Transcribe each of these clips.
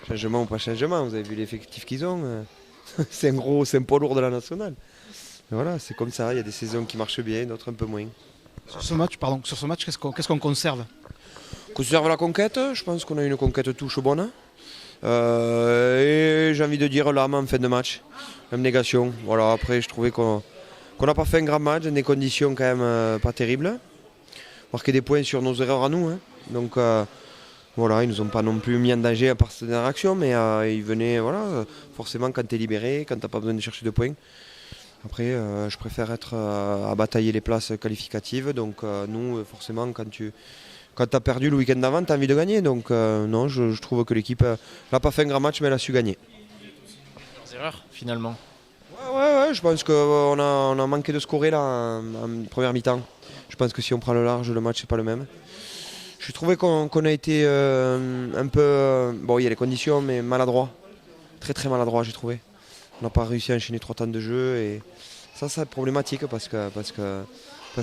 Changement ou pas changement, vous avez vu l'effectif qu'ils ont. C'est un poids lourd de la nationale. Et voilà, c'est comme ça, il y a des saisons qui marchent bien, d'autres un peu moins. Sur ce match, qu'est-ce qu'on conserve? Conserve la conquête, je pense qu'on a une conquête touche bonne. Et j'ai envie de dire l'âme en fin de match, l'abnégation. Voilà, après je trouvais qu'on n'a pas fait un grand match, dans des conditions quand même pas terribles. Marquer des points sur nos erreurs à nous, hein. Donc voilà, ils nous ont pas non plus mis en danger à part cette dernière action, mais ils venaient, voilà, forcément quand tu es libéré, quand tu n'as pas besoin de chercher de points. Après, je préfère être à batailler les places qualificatives. Donc nous, forcément, quand tu as perdu le week-end d'avant, tu as envie de gagner. Donc non, je trouve que l'équipe n'a pas fait un grand match, mais elle a su gagner. Leurs erreurs, finalement. Ouais, je pense qu'on a manqué de scorer là en première mi-temps. Je pense que si on prend le large, le match n'est pas le même. Je trouvais qu'on a été un peu... bon, il y a les conditions, mais maladroit. Très très maladroit, j'ai trouvé. On n'a pas réussi à enchaîner 3 temps de jeu. Et ça, c'est problématique parce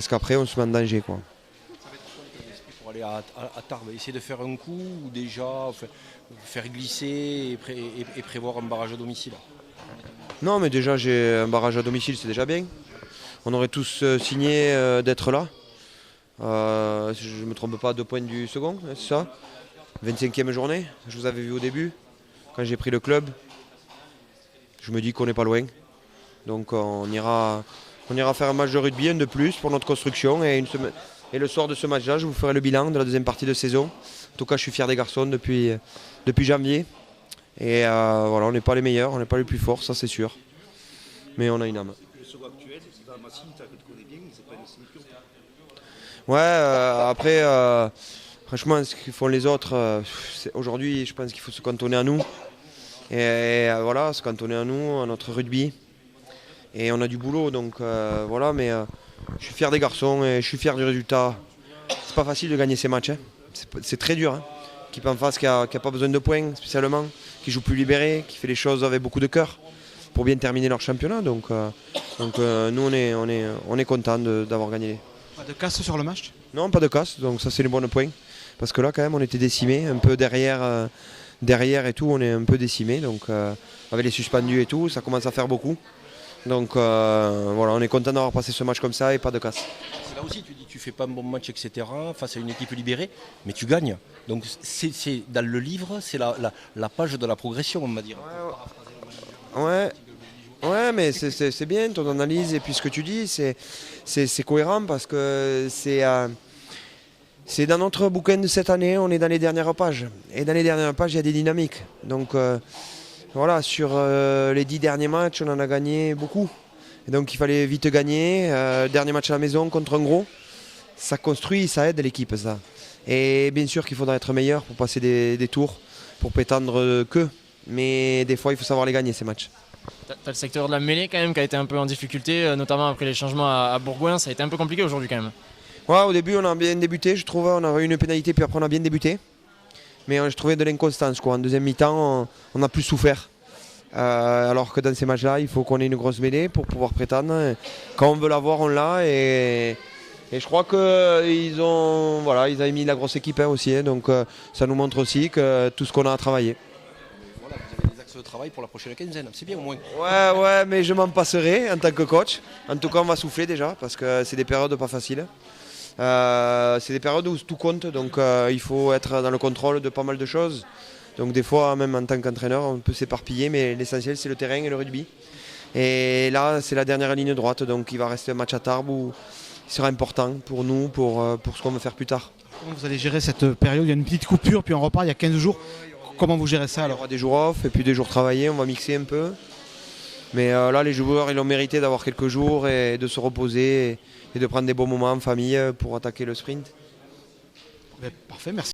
qu'après, on se met en danger, quoi. Pour aller à Tarbes, essayer de faire un coup ou déjà faire glisser et prévoir un barrage à domicile. Non, mais déjà, j'ai un barrage à domicile, c'est déjà bien. On aurait tous signé d'être là. Si je ne me trompe pas, 2 points du second, hein, c'est ça. 25e journée, je vous avais vu au début, quand j'ai pris le club. Je me dis qu'on n'est pas loin. Donc on ira faire un match de rugby, un de plus pour notre construction. Et le soir de ce match-là, je vous ferai le bilan de la deuxième partie de saison. En tout cas, je suis fier des garçons depuis janvier. Et voilà, on n'est pas les meilleurs, on n'est pas les plus forts, ça c'est sûr. Mais on a une âme. Le second actuel, c'est dans Massine, tu connais bien, c'est pas une signature. Ouais, après, franchement, ce qu'ils font les autres, aujourd'hui, je pense qu'il faut se cantonner à nous. Et voilà, se cantonner à nous, à notre rugby. Et on a du boulot, donc voilà, mais je suis fier des garçons et je suis fier du résultat. C'est pas facile de gagner ces matchs, hein. C'est très dur, hein. L'équipe en face qui a pas besoin de points spécialement, qui joue plus libéré, qui fait les choses avec beaucoup de cœur pour bien terminer leur championnat. Donc nous, on est contents d'avoir gagné. Pas de casse sur le match? Non, pas de casse, donc ça c'est le bon point. Parce que là quand même on était décimés, un peu derrière et tout, on est un peu décimés. Donc avec les suspendus et tout, ça commence à faire beaucoup. Donc voilà, on est content d'avoir passé ce match comme ça et pas de casse. C'est là aussi, tu dis tu fais pas un bon match, etc. face à une équipe libérée, mais tu gagnes. Donc c'est dans le livre, c'est la page de la progression, on va dire. Ouais, mais c'est bien ton analyse et puis ce que tu dis, c'est cohérent parce que c'est dans notre bouquin de cette année, on est dans les dernières pages. Et dans les dernières pages, il y a des dynamiques. Donc voilà, sur les 10 derniers matchs, on en a gagné beaucoup. Et donc il fallait vite gagner. Dernier match à la maison contre un gros. Ça construit, ça aide l'équipe, ça. Et bien sûr qu'il faudra être meilleur pour passer des tours, pour prétendre que. Mais des fois, il faut savoir les gagner, ces matchs. T'as le secteur de la mêlée quand même qui a été un peu en difficulté, notamment après les changements à Bourgoin. Ça a été un peu compliqué aujourd'hui quand même. Ouais, au début, on a bien débuté, je trouve. On a eu une pénalité, puis après, on a bien débuté. Mais je trouvais de l'inconstance, quoi. En deuxième mi-temps, on a plus souffert. Alors que dans ces matchs-là, il faut qu'on ait une grosse mêlée pour pouvoir prétendre. Quand on veut l'avoir, on l'a. Et je crois qu'ils avaient mis la grosse équipe, hein, aussi. Hein. Donc ça nous montre aussi que tout ce qu'on a à travailler. Voilà, vous avez des axes de travail pour la prochaine quinzaine, c'est bien au moins. Ouais, mais je m'en passerai en tant que coach. En tout cas, on va souffler déjà parce que c'est des périodes pas faciles. C'est des périodes où tout compte, donc il faut être dans le contrôle de pas mal de choses. Donc des fois, même en tant qu'entraîneur, on peut s'éparpiller, mais l'essentiel c'est le terrain et le rugby. Et là, c'est la dernière ligne droite, donc il va rester un match à Tarbes où il sera important pour nous, pour ce qu'on veut faire plus tard. Comment vous allez gérer cette période? Il y a une petite coupure, puis on repart il y a 15 jours. Comment vous gérez ça Il y alors? aura des jours off et puis des jours travaillés, on va mixer un peu. Mais là, les joueurs, ils ont mérité d'avoir quelques jours et de se reposer et de prendre des bons moments en famille pour attaquer le sprint. Parfait, merci.